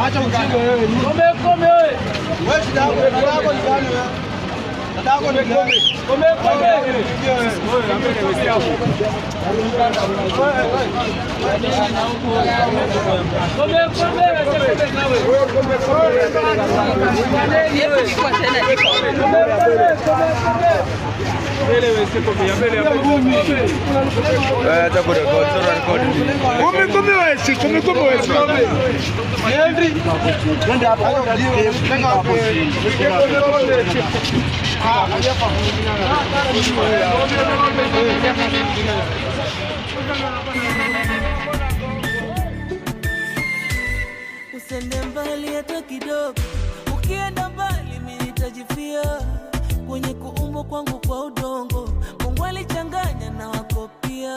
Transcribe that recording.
Acha mjinga wewe. Come wewe. Wewe shida yako ni gani wewe? Nataka ni come. Come. Wewe ambaye umesikia hapo. Usende mbali hata kidogo, ukienda mbali mimi nitajifia. Kwenye kuumbwa kwangu kwa udongo, Mungu alichanganya na wako pia.